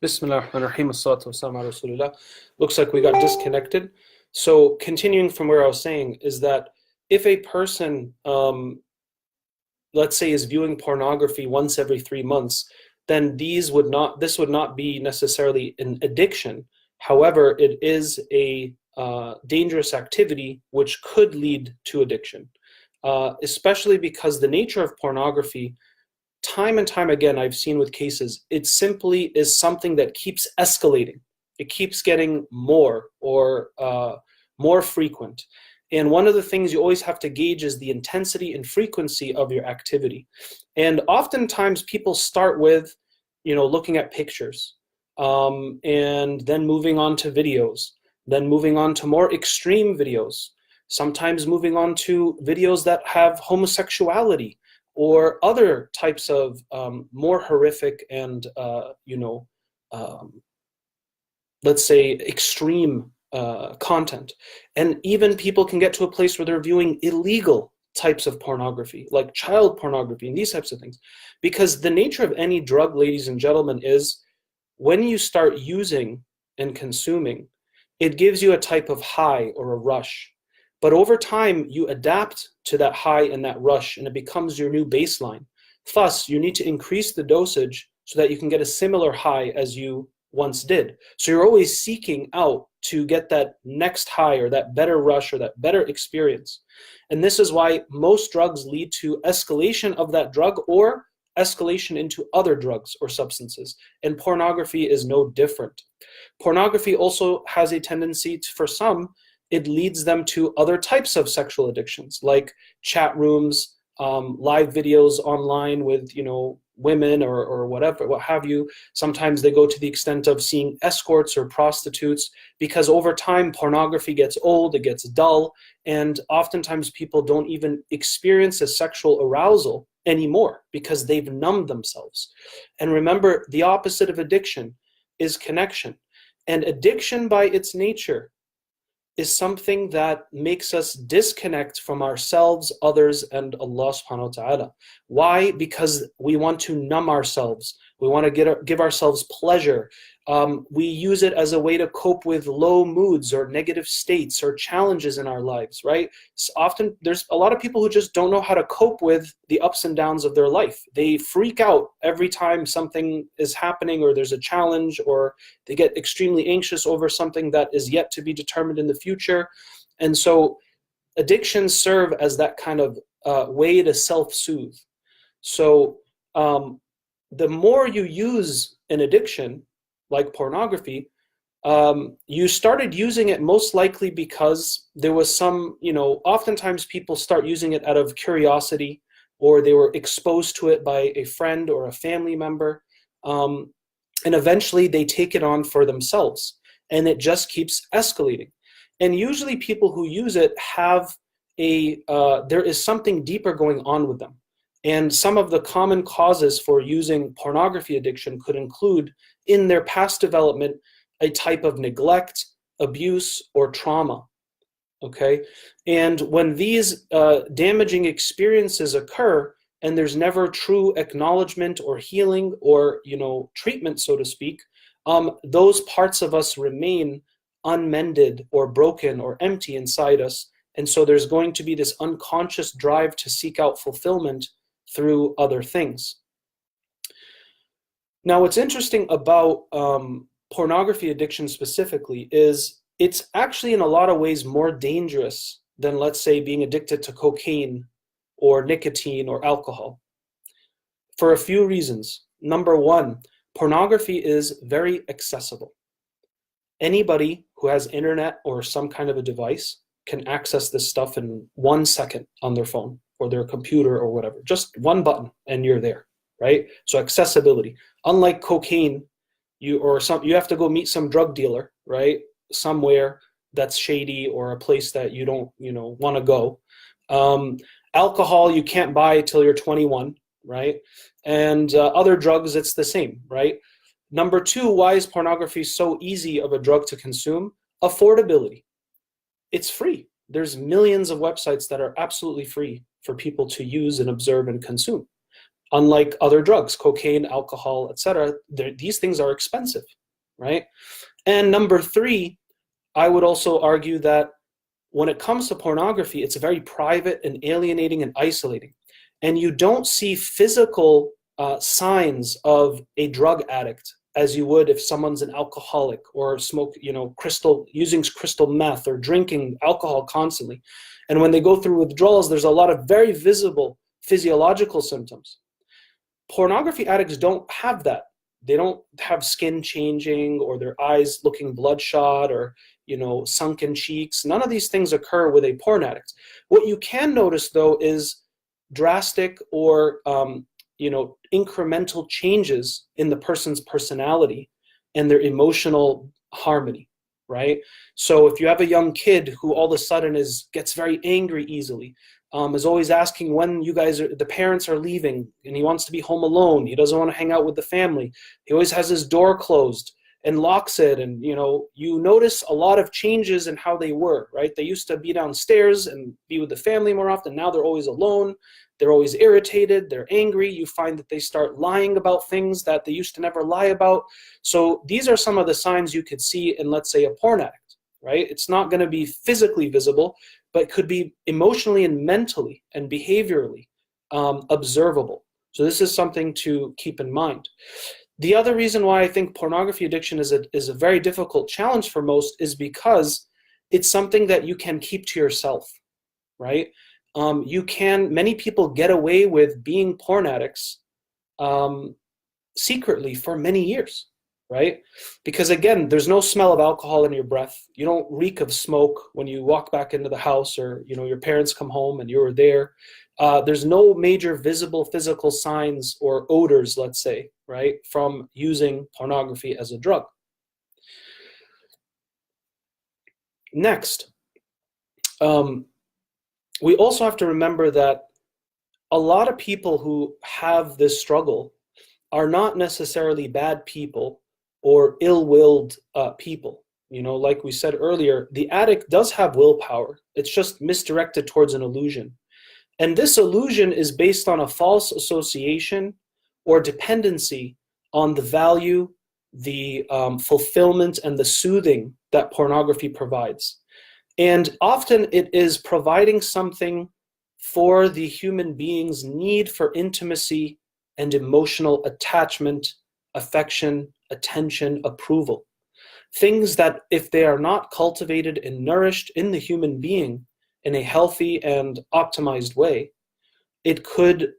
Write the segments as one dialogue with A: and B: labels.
A: Bismillah ar-Rahman ar-Rahim, as-salatu was-salam ala Rasulillah. Looks like we got disconnected. So continuing from where I was saying is that if a person, let's say, is viewing pornography once every 3 months, then this would not be necessarily an addiction. However, it is a dangerous activity which could lead to addiction, especially because the nature of pornography, time and time again, I've seen with cases, it simply is something that keeps escalating. It keeps getting more or more frequent. And one of the things you always have to gauge is the intensity and frequency of your activity. And oftentimes people start with, looking at pictures, and then moving on to videos, then moving on to more extreme videos, sometimes moving on to videos that have homosexuality or other types of more horrific and um, let's say extreme content. And even people can get to a place where they're viewing illegal types of pornography, like child pornography and these types of things. Because the nature of any drug, ladies and gentlemen, is when you start using and consuming, it gives you a type of high or a rush. But over time, you adapt to that high and that rush, and it becomes your new baseline. Thus, you need to increase the dosage so that you can get a similar high as you once did. So you're always seeking out to get that next high or that better rush or that better experience. And this is why most drugs lead to escalation of that drug or escalation into other drugs or substances. And pornography is no different. Pornography also has a tendency to, for some, it leads them to other types of sexual addictions, like chat rooms, live videos online with, women or whatever, what have you. Sometimes they go to the extent of seeing escorts or prostitutes, because over time pornography gets old, it gets dull, and oftentimes people don't even experience a sexual arousal anymore because they've numbed themselves. And remember, the opposite of addiction is connection. And addiction by its nature is something that makes us disconnect from ourselves, others, and Allah subhanahu wa ta'ala. Why? Because we want to numb ourselves. We want to give ourselves pleasure. We use it as a way to cope with low moods or negative states or challenges in our lives, right? So often there's a lot of people who just don't know how to cope with the ups and downs of their life. They freak out every time something is happening or there's a challenge, or they get extremely anxious over something that is yet to be determined in the future. And so addictions serve as that kind of way to self-soothe. So the more you use an addiction, like pornography, you started using it most likely because there was some, oftentimes people start using it out of curiosity, or they were exposed to it by a friend or a family member, and eventually they take it on for themselves, and it just keeps escalating. And usually people who use it have there is something deeper going on with them. And some of the common causes for using pornography addiction could include, in their past development, a type of neglect, abuse, or trauma. Okay? And when these damaging experiences occur, and there's never true acknowledgement or healing or, treatment, so to speak, those parts of us remain unmended or broken or empty inside us. And so there's going to be this unconscious drive to seek out fulfillment through other things. Now, what's interesting about pornography addiction specifically is it's actually in a lot of ways more dangerous than, let's say, being addicted to cocaine or nicotine or alcohol, for a few reasons. Number one, pornography is very accessible. Anybody who has internet or some kind of a device can access this stuff in 1 second on their phone or their computer or whatever. Just one button and you're there, right? So accessibility. Unlike cocaine, you have to go meet some drug dealer, right? Somewhere that's shady or a place that you don't, want to go. Alcohol you can't buy till you're 21, right? And other drugs, it's the same, right? Number two, why is pornography so easy of a drug to consume? Affordability. It's free. There's millions of websites that are absolutely free for people to use and observe and consume. Unlike other drugs, cocaine, alcohol, etc., these things are expensive, right? And number three, I would also argue that when it comes to pornography, it's very private and alienating and isolating. And you don't see physical signs of a drug addict as you would if someone's an alcoholic or using crystal meth or drinking alcohol constantly. And when they go through withdrawals, there's a lot of very visible physiological symptoms. Pornography addicts don't have that. They don't have skin changing or their eyes looking bloodshot or sunken cheeks. None of these things occur with a porn addict. What you can notice, though, is drastic or incremental changes in the person's personality and their emotional harmony, right? So if you have a young kid who all of a sudden gets very angry easily, is always asking when the parents are leaving, and he wants to be home alone, he doesn't want to hang out with the family, he always has his door closed and locks it, and you notice a lot of changes in how they were, right? They used to be downstairs and be with the family more often. Now they're always alone, they're always irritated, they're angry. You find that they start lying about things that they used to never lie about. So these are some of the signs you could see in, let's say, a porn addict, right? It's not going to be physically visible, but it could be emotionally and mentally and behaviorally observable. So this is something to keep in mind. The other reason why I think pornography addiction is a very difficult challenge for most is because it's something that you can keep to yourself, right? Many people get away with being porn addicts secretly for many years, right? Because again, there's no smell of alcohol in your breath. You don't reek of smoke when you walk back into the house, or your parents come home and you're there. There's no major visible physical signs or odors, let's say, right, from using pornography as a drug. Next, we also have to remember that a lot of people who have this struggle are not necessarily bad people or ill-willed people. Like we said earlier, the addict does have willpower. It's just misdirected towards an illusion. And this illusion is based on a false association or dependency on the value, the fulfillment, and the soothing that pornography provides. And often it is providing something for the human being's need for intimacy and emotional attachment, affection, attention, approval. Things that, if they are not cultivated and nourished in the human being in a healthy and optimized way, it could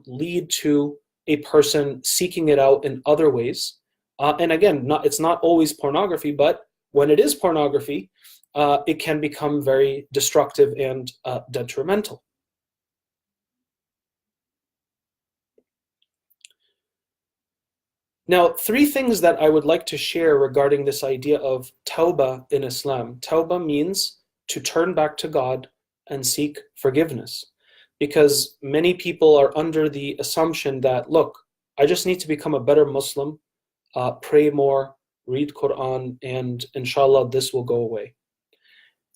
A: lead to a person seeking it out in other ways. And again, it's not always pornography, but when it is pornography, it can become very destructive and detrimental. Now, 3 things that I would like to share regarding this idea of tawbah in Islam. Tawbah means to turn back to God and seek forgiveness. Because many people are under the assumption that, look, I just need to become a better Muslim, pray more, read Quran, and inshallah this will go away.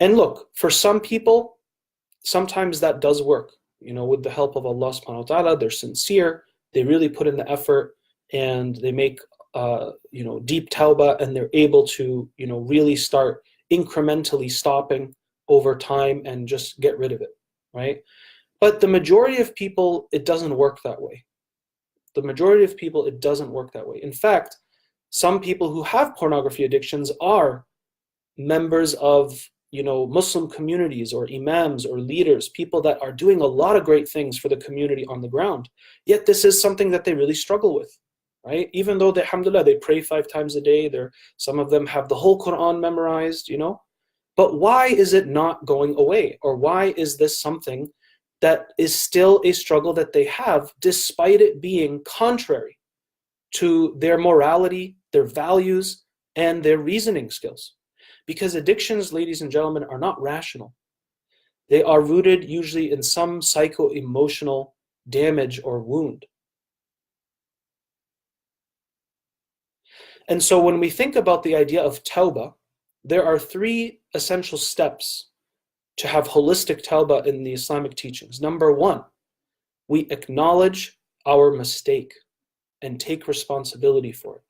A: And look, for some people, sometimes that does work. With the help of Allah subhanahu wa ta'ala, they're sincere, they really put in the effort, and they make deep tawbah, and they're able to really start incrementally stopping over time and just get rid of it, right? But the majority of people, it doesn't work that way. The majority of people, it doesn't work that way. In fact, some people who have pornography addictions are members of Muslim communities or imams or leaders, people that are doing a lot of great things for the community on the ground. Yet this is something that they really struggle with, right? Even though alhamdulillah, they pray 5 times a day, some of them have the whole Quran memorized, But why is it not going away? Or why is this something that is still a struggle that they have, despite it being contrary to their morality, their values, and their reasoning skills? Because addictions, ladies and gentlemen, are not rational. They are rooted usually in some psycho-emotional damage or wound. And so when we think about the idea of tawbah, there are 3 essential steps to have holistic tawbah in the Islamic teachings. Number 1, we acknowledge our mistake and take responsibility for it.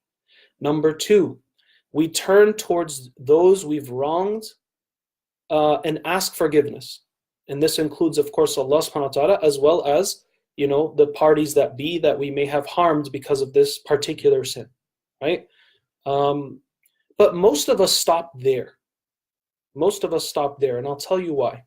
A: Number two, we turn towards those we've wronged and ask forgiveness. And this includes, of course, Allah subhanahu wa ta'ala, as well as, the parties that we may have harmed because of this particular sin, right? But most of us stop there. Most of us stop there, and I'll tell you why.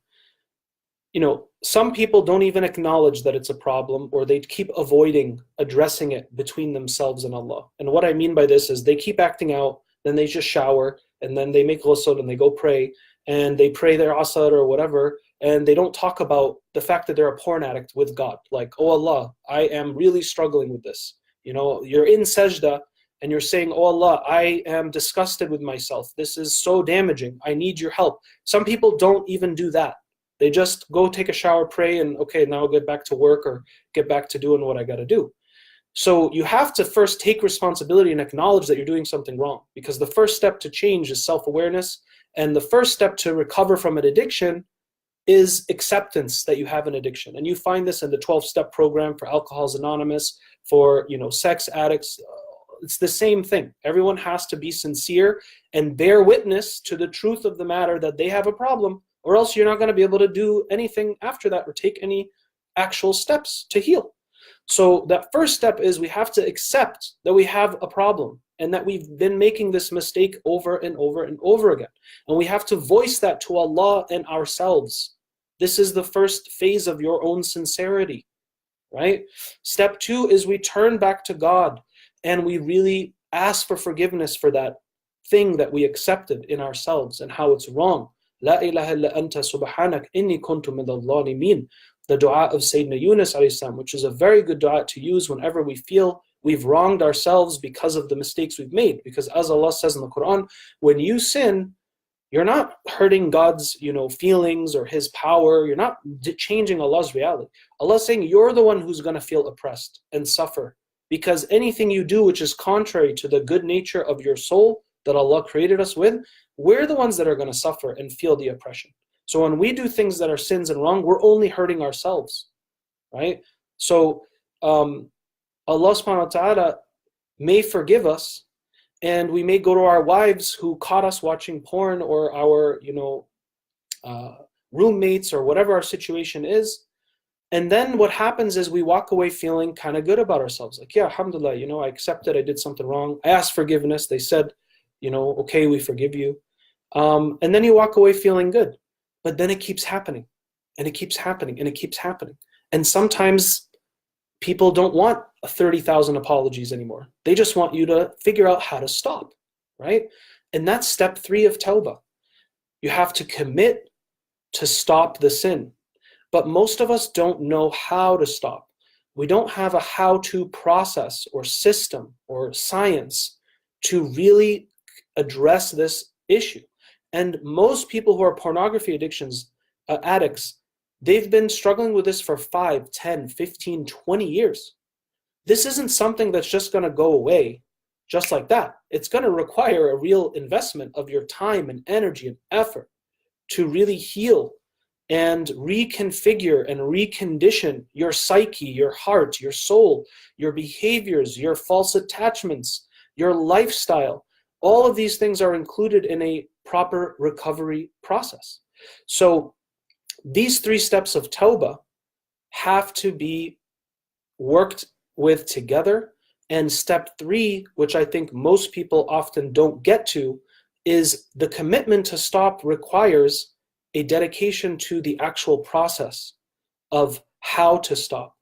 A: Some people don't even acknowledge that it's a problem, or they keep avoiding addressing it between themselves and Allah. And what I mean by this is they keep acting out, then they just shower, and then they make ghusl, and they go pray, and they pray their asr or whatever, and they don't talk about the fact that they're a porn addict with God. Like, oh Allah, I am really struggling with this. You're in sajda, and you're saying, oh Allah, I am disgusted with myself. This is so damaging. I need your help. Some people don't even do that. They just go take a shower, pray, and okay, now I'll get back to work or get back to doing what I got to do. So you have to first take responsibility and acknowledge that you're doing something wrong, because the first step to change is self-awareness, and the first step to recover from an addiction is acceptance that you have an addiction. And you find this in the 12-step program for Alcoholics Anonymous, for sex addicts. It's the same thing. Everyone has to be sincere and bear witness to the truth of the matter that they have a problem, or else you're not going to be able to do anything after that or take any actual steps to heal. So that first step is we have to accept that we have a problem and that we've been making this mistake over and over and over again. And we have to voice that to Allah and ourselves. This is the first phase of your own sincerity, right? Step two is we turn back to God and we really ask for forgiveness for that thing that we accepted in ourselves and how it's wrong. La ilaha illa anta subhanak inni kuntu minal zalimin. The dua of Sayyidina Yunus alayhi salam, which is a very good dua to use whenever we feel we've wronged ourselves because of the mistakes we've made. Because as Allah says in the Quran, when you sin, you're not hurting God's feelings or His power. You're not changing Allah's reality. Allah's saying you're the one who's going to feel oppressed and suffer, because anything you do which is contrary to the good nature of your soul that Allah created us with, we're the ones that are going to suffer and feel the oppression. So when we do things that are sins and wrong, we're only hurting ourselves, right? So Allah subhanahu wa ta'ala may forgive us, and we may go to our wives who caught us watching porn, or our roommates, or whatever our situation is. And then what happens is we walk away feeling kind of good about ourselves. Like, yeah, alhamdulillah, I accepted I did something wrong. I asked forgiveness. They said, okay, we forgive you. And then you walk away feeling good. But then it keeps happening, and it keeps happening, and it keeps happening. And sometimes people don't want 30,000 apologies anymore. They just want you to figure out how to stop, right? And that's step 3 of Tawbah. You have to commit to stop the sin. But most of us don't know how to stop. We don't have a how-to process or system or science to really address this issue. And most people who are pornography addicts, they've been struggling with this for 5, 10, 15, 20 years. This isn't something that's just going to go away just like that. It's going to require a real investment of your time and energy and effort to really heal and reconfigure and recondition your psyche, your heart, your soul, your behaviors, your false attachments, your lifestyle. All of these things are included in a proper recovery process. So these 3 steps of Tawbah have to be worked with together. And step 3, which I think most people often don't get to, is the commitment to stop requires a dedication to the actual process of how to stop,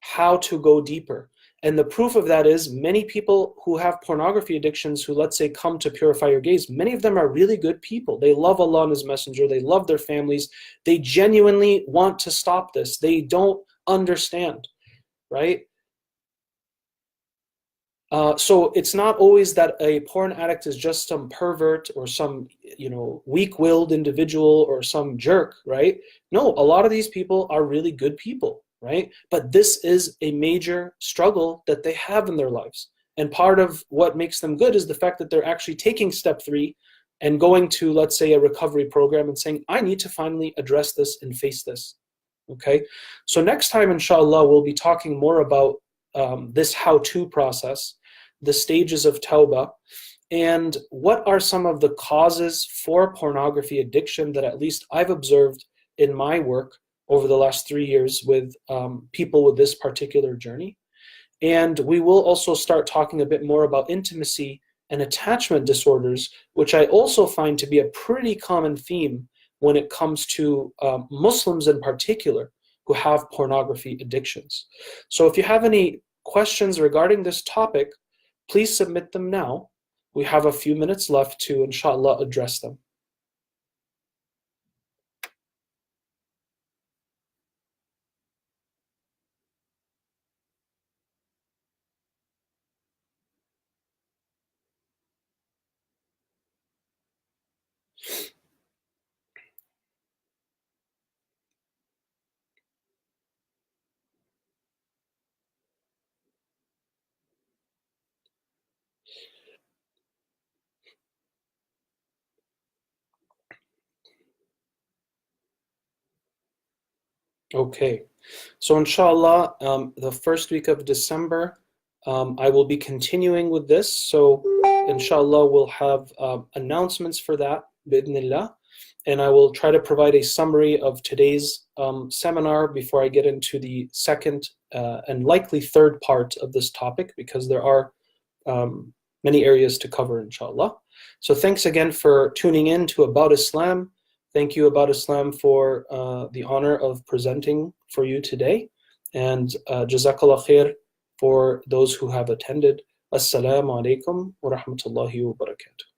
A: how to go deeper. And the proof of that is many people who have pornography addictions who, let's say, come to Purify Your Gaze, many of them are really good people. They love Allah and His Messenger. They love their families. They genuinely want to stop this. They don't understand, right? So it's not always that a porn addict is just some pervert or some, weak-willed individual or some jerk, right? No, a lot of these people are really good people, right? But this is a major struggle that they have in their lives. And part of what makes them good is the fact that they're actually taking step 3 and going to, let's say, a recovery program and saying, I need to finally address this and face this, okay? So next time, inshallah, we'll be talking more about this how-to process, the stages of tawbah, and what are some of the causes for pornography addiction that at least I've observed in my work over the last 3 years with people with this particular journey. And we will also start talking a bit more about intimacy and attachment disorders, which I also find to be a pretty common theme when it comes to Muslims in particular who have pornography addictions. So if you have any questions regarding this topic, please submit them now. We have a few minutes left to, inshallah, address them. Okay, so inshallah, the first week of December, I will be continuing with this. So inshallah, we'll have announcements for that, bi'idhnillah. And I will try to provide a summary of today's seminar before I get into the second and likely third part of this topic, because there are many areas to cover, inshallah. So thanks again for tuning in to About Islam. Thank you, About Islam, for the honor of presenting for you today. And Jazakallah khair for those who have attended. Assalamu alaikum wa rahmatullahi wa barakatuh.